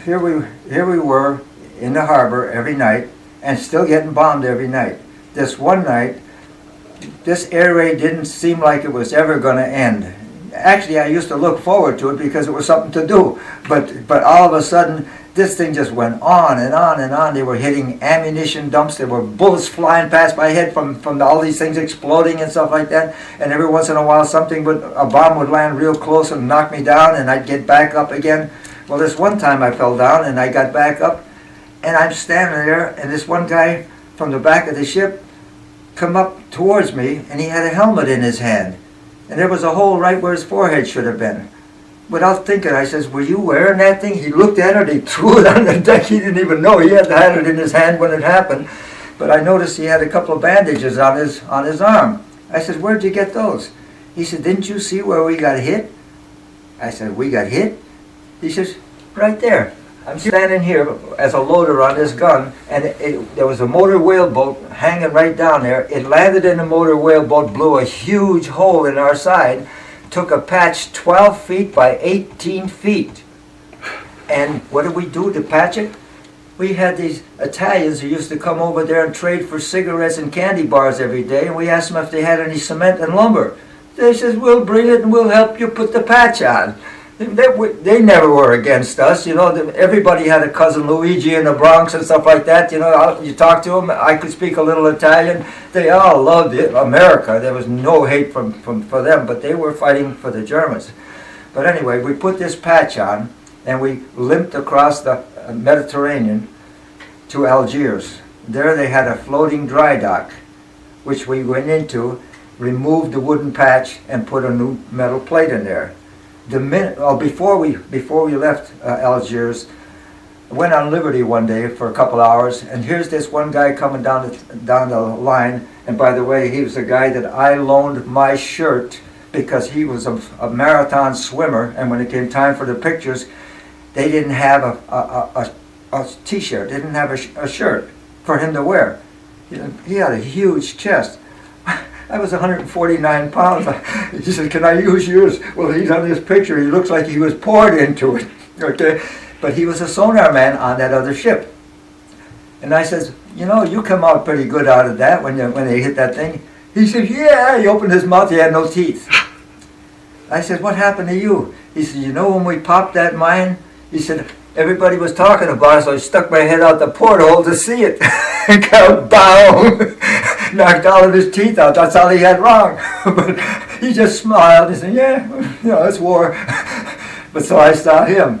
here we were in the harbor every night and still getting bombed every night. This one night, this air raid didn't seem like it was ever going to end. Actually, I used to look forward to it because it was something to do. But all of a sudden, this thing just went on and on and on. They were hitting ammunition dumps. There were bullets flying past my head from all these things exploding and stuff like that. And every once in a while, a bomb would land real close and knock me down, and I'd get back up again. Well, this one time I fell down, and I got back up, and I'm standing there, and this one guy from the back of the ship come up towards me, and he had a helmet in his hand. And there was a hole right where his forehead should have been. Without thinking, I says, "Were you wearing that thing?" He looked at it, he threw it on the deck. He didn't even know he had it in his hand when it happened. But I noticed he had a couple of bandages on his arm. I said, "Where'd you get those?" He said, "Didn't you see where we got hit?" I said, "We got hit?" He says, "Right there. I'm standing here as a loader on this gun, and there was a motor whaleboat hanging right down there. It landed in the motor whaleboat, blew a huge hole in our side, took a patch 12 feet by 18 feet. And what did we do to patch it? We had these Italians who used to come over there and trade for cigarettes and candy bars every day, and we asked them if they had any cement and lumber. They says, "We'll bring it and we'll help you put the patch on." They never were against us, you know. Everybody had a cousin Luigi in the Bronx and stuff like that, you know. You talk to them, I could speak a little Italian. They all loved it, America. There was no hate for them, but they were fighting for the Germans. But anyway, we put this patch on, and we limped across the Mediterranean to Algiers. There they had a floating dry dock, which we went into, removed the wooden patch, and put a new metal plate in there. Before we left Algiers, I went on Liberty one day for a couple hours, and here's this one guy coming down the line. And by the way, he was the guy that I loaned my shirt because he was a marathon swimmer. And when it came time for the pictures, they didn't have a T-shirt, they didn't have a shirt for him to wear. He had a huge chest. I was 149 pounds. He said, "Can I use yours?" Well, he's on this picture. He looks like he was poured into it. Okay, but he was a sonar man on that other ship. And I says, "You know, you come out pretty good out of that when they hit that thing." He said, "Yeah." He opened his mouth. He had no teeth. I said, "What happened to you?" He said, "You know when we popped that mine?" He said, "Everybody was talking about it, so I stuck my head out the porthole to see it." And got boom, knocked all of his teeth out. That's all he had wrong. But he just smiled. He said, "Yeah, you know, it's war." But so I saw him.